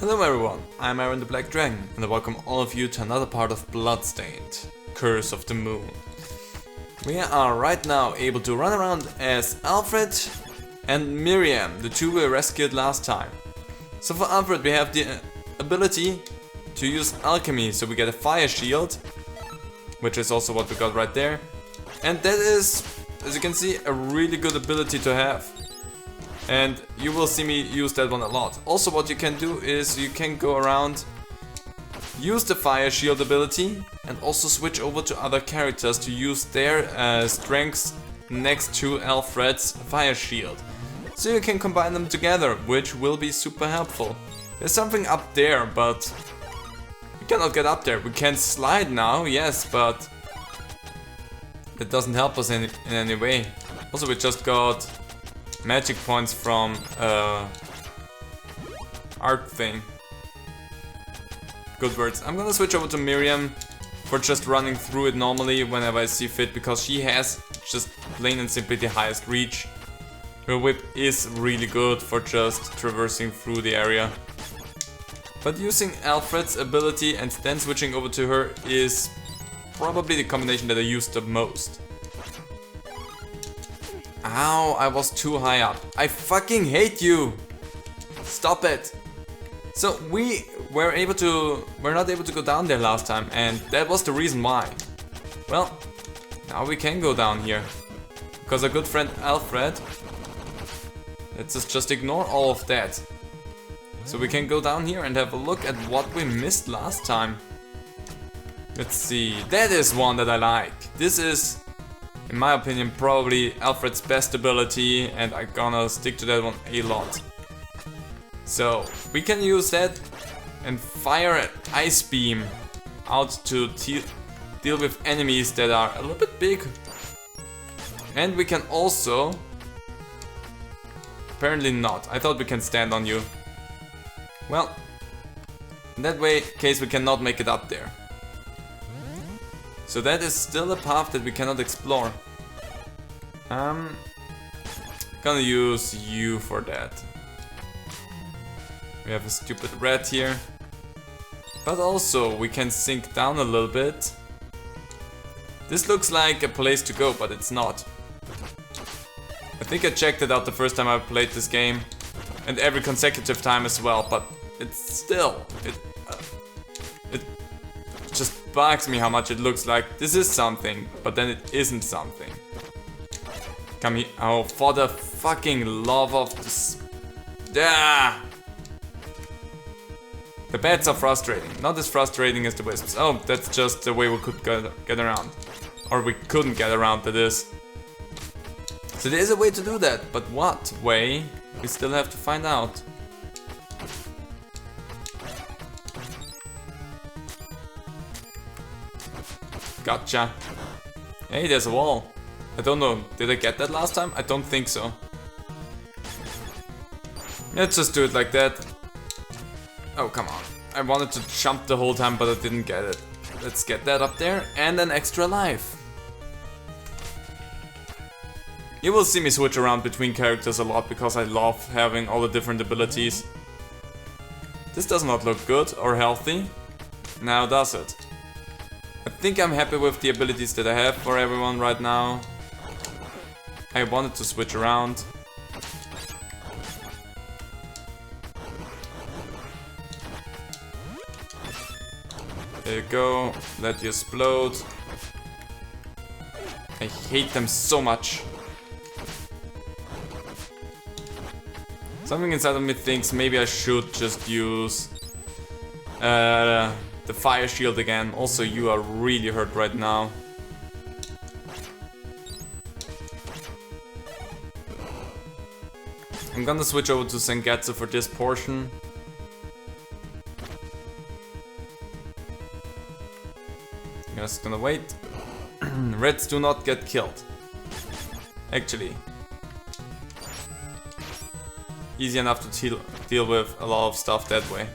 Hello everyone, I'm Aaron the Black Dragon, and I welcome all of you to another part of Bloodstained, Curse of the Moon. We are right now able to run around as Alfred and Miriam, the two we rescued last time. So for Alfred we have the ability to use alchemy, so we get a fire shield, which is also what we got right there. And that is, as you can see, a really good ability to have. And you will see me use that one a lot. Also what you can do is you can go around, use the fire shield ability and also switch over to other characters to use their strengths next to Alfred's fire shield. So you can combine them together, which will be super helpful. There's something up there, but we cannot get up there. We can slide now, yes, but that doesn't help us in any way. Also we just got magic points from art thing. Good words. I'm gonna switch over to Miriam for just running through it normally whenever I see fit, because she has just plain and simply the highest reach. Her whip is really good for just traversing through the area. But using Alfred's ability and then switching over to her is probably the combination that I use the most. Ow, I was too high up. I fucking hate you! Stop it! So we're not able to go down there last time, and that was the reason why. Well, now we can go down here. Because our good friend Alfred lets us just ignore all of that. So we can go down here and have a look at what we missed last time. Let's see, that is one that I like. This is, in my opinion, probably Alfred's best ability, and I'm gonna stick to that one a lot. So we can use that and fire an ice beam out to deal with enemies that are a little bit big. And we can also... apparently not. I thought we can stand on you. Well, in that case we cannot make it up there. So that is still a path that we cannot explore. Gonna use you for that. We have a stupid rat here. But also we can sink down a little bit. This looks like a place to go, but it's not. I think I checked it out the first time I played this game. And every consecutive time as well, but it's still... It just bugs me how much it looks like this is something, but then it isn't something. Come here. Oh, for the fucking love of this. Yeah! The bats are frustrating. Not as frustrating as the wisps. Oh, that's just the way we could get around. Or we couldn't get around to this. So there is a way to do that, but what way? We still have to find out. Gotcha. Hey, there's a wall. I don't know, did I get that last time? I don't think so. Let's just do it like that. Oh, come on. I wanted to jump the whole time, but I didn't get it. Let's get that up there, and an extra life. You will see me switch around between characters a lot, because I love having all the different abilities. This does not look good or healthy. Now does it? I think I'm happy with the abilities that I have for everyone right now. I wanted to switch around. There you go, let you explode. I hate them so much. Something inside of me thinks maybe I should just use the fire shield again. Also, you are really hurt right now. I'm gonna switch over to Sengetsu for this portion. Just gonna wait. Reds do not get killed. Actually. Easy enough to deal with a lot of stuff that way.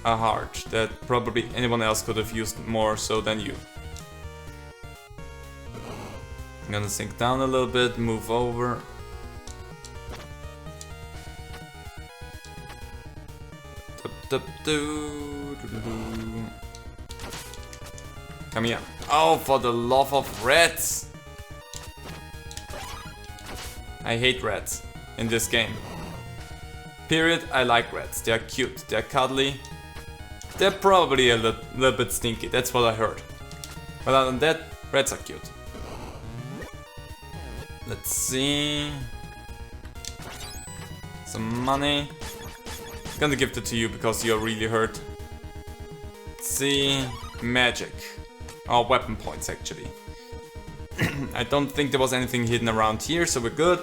A heart that probably anyone else could have used more so than you. I'm gonna sink down a little bit, move over. Come here. Oh, for the love of rats! I hate rats in this game. Period, I like rats. They're cute, they're cuddly. They're probably a little bit stinky, that's what I heard. But other than that, rats are cute. Let's see... Some money. I'm gonna give it to you because you're really hurt. Let's see... Magic. Oh, weapon points actually. I don't think there was anything hidden around here, so we're good.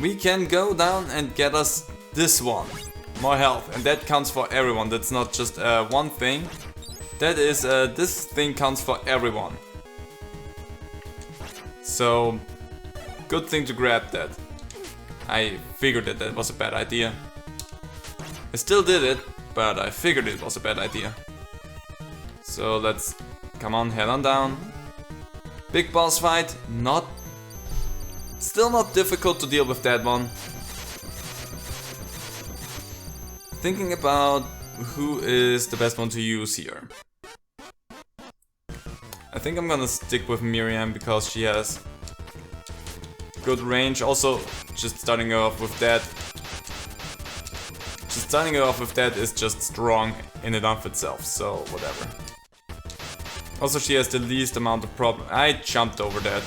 We can go down and get us this one. More health, and that counts for everyone. That's not just one thing. That is, this thing counts for everyone. So, good thing to grab that. I figured that that was a bad idea. I still did it, but I figured it was a bad idea. So let's, come on, head on down. Big boss fight, still not difficult to deal with that one. Thinking about who is the best one to use here. I think I'm gonna stick with Miriam because she has good range. Also, just starting off with that. Is just strong in and of itself, so whatever. Also, she has the least amount of problem. I jumped over that.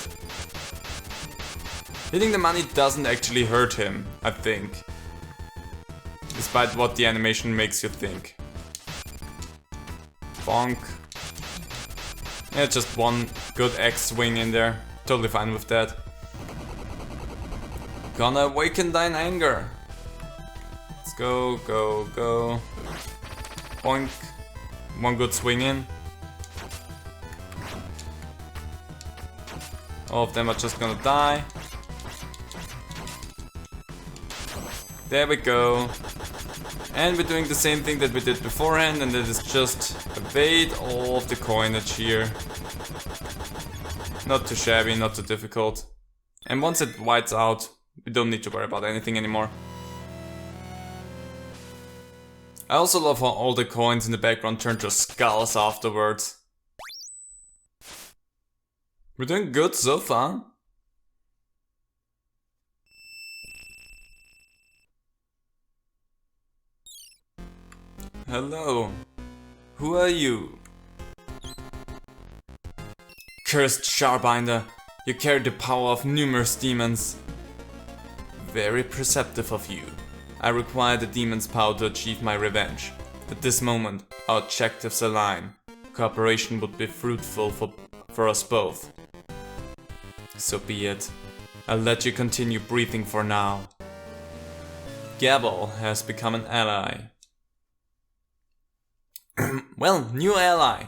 Hitting the money doesn't actually hurt him, I think. Despite what the animation makes you think. Bonk. Yeah, just one good X swing in there. Totally fine with that. Gonna awaken thine anger. Let's go, go, go. Boink. One good swing in. All of them are just gonna die. There we go. And we're doing the same thing that we did beforehand, and that is just evade all of the coinage here. Not too shabby, not too difficult. And once it whites out, we don't need to worry about anything anymore. I also love how all the coins in the background turn to skulls afterwards. We're doing good so far. Hello. Who are you? Cursed Starbinder, you carry the power of numerous demons. Very perceptive of you. I require the demon's power to achieve my revenge. At this moment, our objectives align. Cooperation would be fruitful for us both. So be it. I'll let you continue breathing for now. Gabble has become an ally. Well, new ally.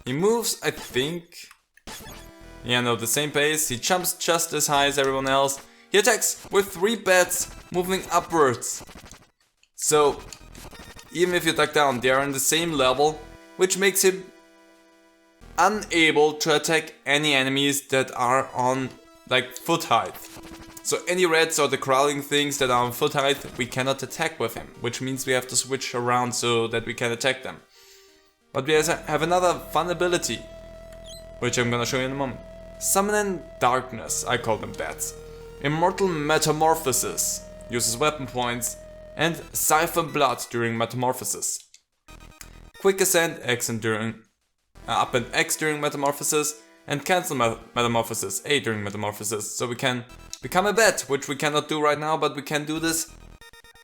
He moves, I think... Yeah, no, the same pace. He jumps just as high as everyone else. He attacks with 3 bats, moving upwards. So, even if you duck down, they are on the same level, which makes him unable to attack any enemies that are on, like, foot height. So any rats or the crawling things that are on foot height, we cannot attack with him, which means we have to switch around so that we can attack them. But we have another fun ability, which I'm gonna show you in a moment. Summon in Darkness, I call them bats. Immortal Metamorphosis, uses weapon points, and Siphon Blood during Metamorphosis. Quick Ascent, X and during, up and X during Metamorphosis, and Cancel Metamorphosis, A during Metamorphosis, so we can become a bat, which we cannot do right now, but we can do this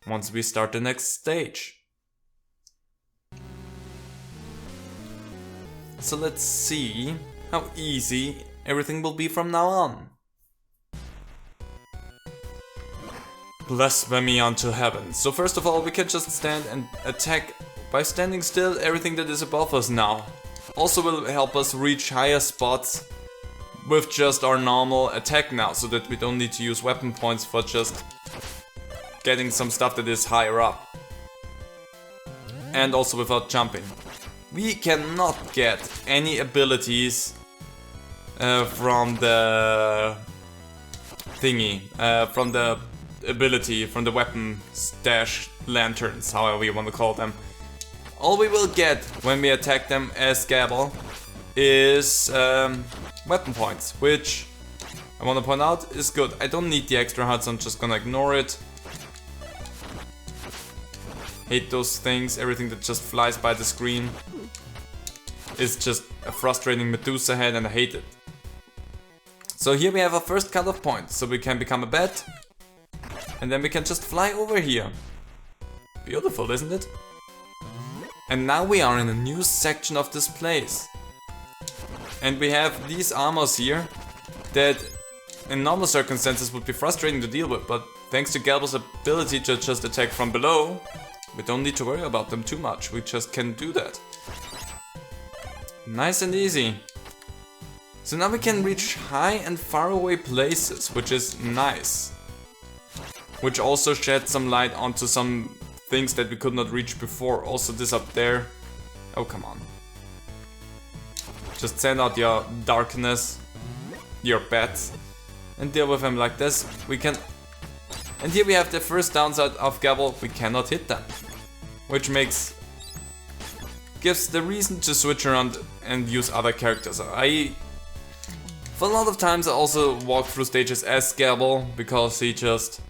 once we start the next stage. So let's see how easy everything will be from now on. Blasphemy unto heaven. So first of all, we can just stand and attack by standing still everything that is above us now. Also will help us reach higher spots with just our normal attack now, so that we don't need to use weapon points for just getting some stuff that is higher up. And also without jumping. We cannot get any abilities from the thingy, from the ability, from the weapon stash lanterns, however you want to call them. All we will get when we attack them as Gabble is weapon points, which I want to point out is good. I don't need the extra hearts, I'm just gonna ignore it. Hate those things, everything that just flies by the screen is just a frustrating Medusa head and I hate it. So here we have our first cut-off point, so we can become a bat and then we can just fly over here. Beautiful, isn't it? And now we are in a new section of this place. And we have these armors here that in normal circumstances would be frustrating to deal with, but thanks to Galbo's ability to just attack from below, we don't need to worry about them too much, we just can do that. Nice and easy. So now we can reach high and far away places, which is nice. Which also sheds some light onto some things that we could not reach before. Also this up there. Oh, come on. Just send out your darkness, your bats, and deal with them like this. We can... And here we have the first downside of Gabble, we cannot hit them. Which gives the reason to switch around and use other characters. For a lot of times I also walk through stages as Gabble, because he just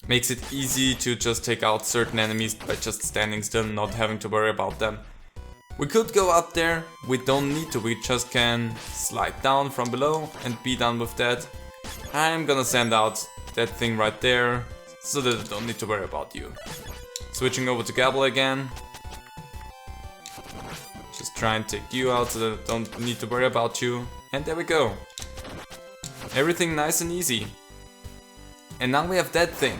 makes it easy to just take out certain enemies by just standing still, not having to worry about them. We could go up there, we don't need to, we just can slide down from below and be done with that. I'm gonna send out that thing right there, so that I don't need to worry about you. Switching over to Gabble again. Just try and take you out so that I don't need to worry about you. And there we go. Everything nice and easy. And now we have that thing.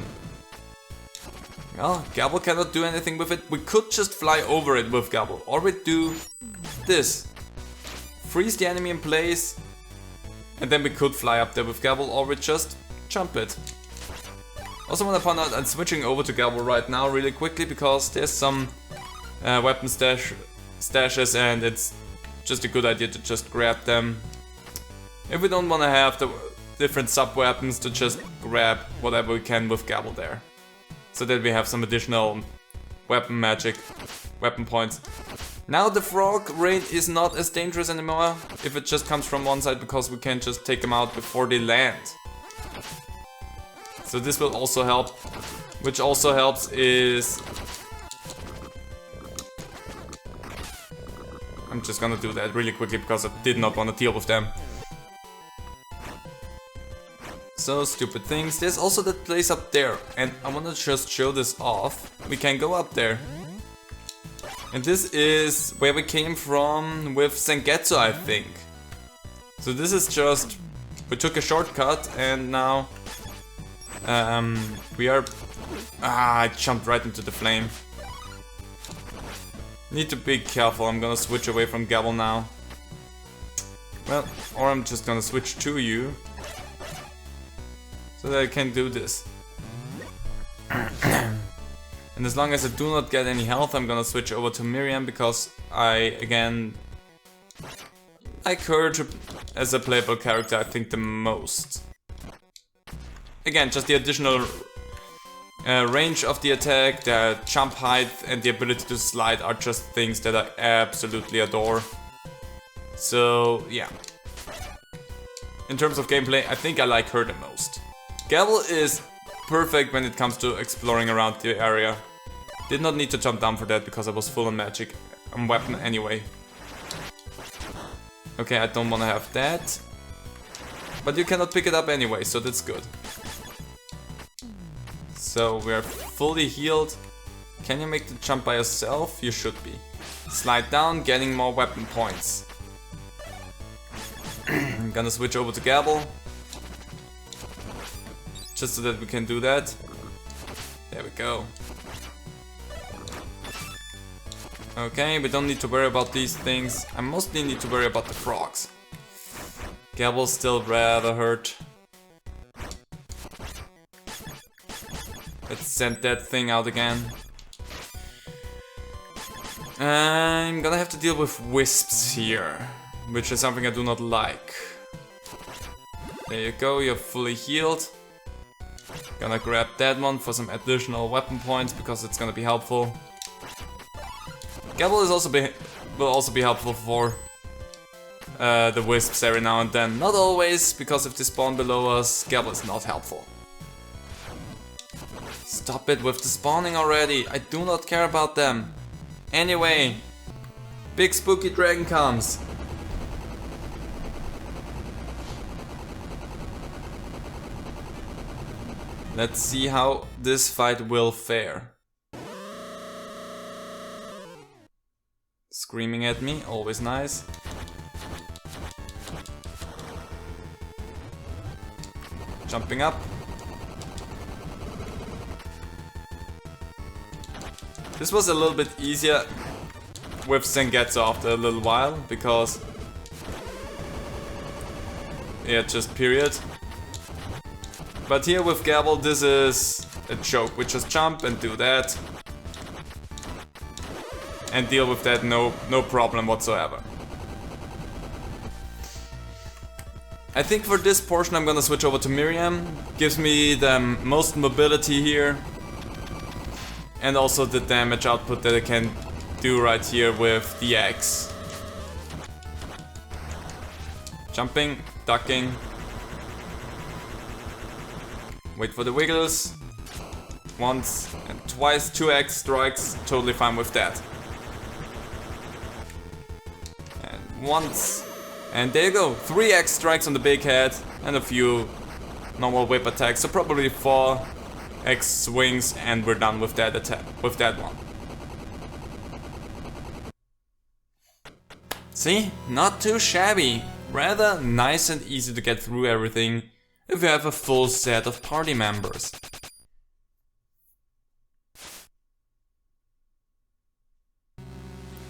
Well, Gabble cannot do anything with it. We could just fly over it with Gabble. Or we do this. Freeze the enemy in place. And then we could fly up there with Gabble, or we just jump it. Also want to point out, I'm switching over to Gabble right now really quickly, because there's some weapon stashes and it's just a good idea to just grab them. If we don't want to have the different sub-weapons, to just grab whatever we can with Gabble there. So that we have some additional weapon magic, weapon points. Now the frog raid is not as dangerous anymore if it just comes from one side, because we can just take them out before they land. So this will also help. Which also helps is... I'm just gonna do that really quickly because I did not want to deal with them. So stupid things. There's also that place up there, and I want to just show this off. We can go up there. And this is where we came from with Sengetsu, I think. So this is just... we took a shortcut and now... we are... I jumped right into the flame. Need to be careful, I'm gonna switch away from Gabble now. Well, or I'm just gonna switch to you. So that I can do this. And as long as I do not get any health, I'm gonna switch over to Miriam, because I, again, like her as a playable character, I think the most. Again, just the additional range of the attack, the jump height and the ability to slide are just things that I absolutely adore. So, yeah. In terms of gameplay, I think I like her the most. Gabble is perfect when it comes to exploring around the area. Did not need to jump down for that because I was full on magic and weapon anyway. Okay, I don't want to have that. But you cannot pick it up anyway, so that's good. So we are fully healed. Can you make the jump by yourself? You should be. Slide down, getting more weapon points. I'm gonna switch over to Gabble. Just so that we can do that. There we go. Okay, we don't need to worry about these things. I mostly need to worry about the frogs. Gabble's still rather hurt. Let's send that thing out again. I'm gonna have to deal with wisps here, which is something I do not like. There you go, you're fully healed. Gonna grab that one for some additional weapon points because it's gonna be helpful. Gabble will also be helpful for the wisps every now and then. Not always, because if they spawn below us, Gabble is not helpful. Stop it with the spawning already. I do not care about them. Anyway, big spooky dragon comes. Let's see how this fight will fare. Screaming at me, always nice. Jumping up. This was a little bit easier with Zangetsu after a little while, because... yeah, just period. But here with Gabble, this is a joke. We just jump and do that. And deal with that no problem whatsoever. I think for this portion I'm gonna switch over to Miriam. Gives me the most mobility here. And also the damage output that I can do right here with the axe. Jumping, ducking. Wait for the wiggles. Once and twice, 2 axe strikes, totally fine with that. And once. And there you go, 3 axe strikes on the big head and a few normal whip attacks, so probably 4 axe swings and we're done with that attack, with that one. See? Not too shabby. Rather nice and easy to get through everything if you have a full set of party members.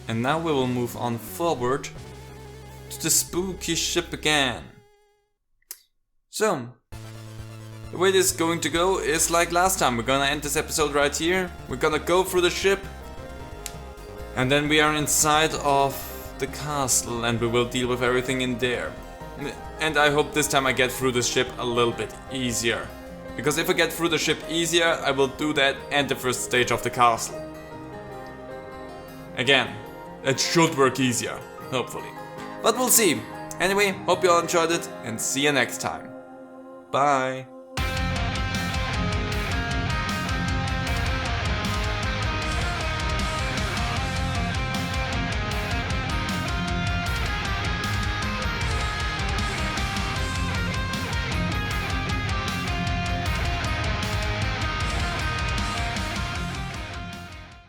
And now we will move on forward to the spooky ship again. So, the way this is going to go is like last time. We're gonna end this episode right here. We're gonna go through the ship. And then we are inside of the castle and we will deal with everything in there. And I hope this time I get through the ship a little bit easier. Because if I get through the ship easier, I will do that and the first stage of the castle. Again, it should work easier, hopefully. But we'll see. Anyway, hope you all enjoyed it and see you next time. Bye.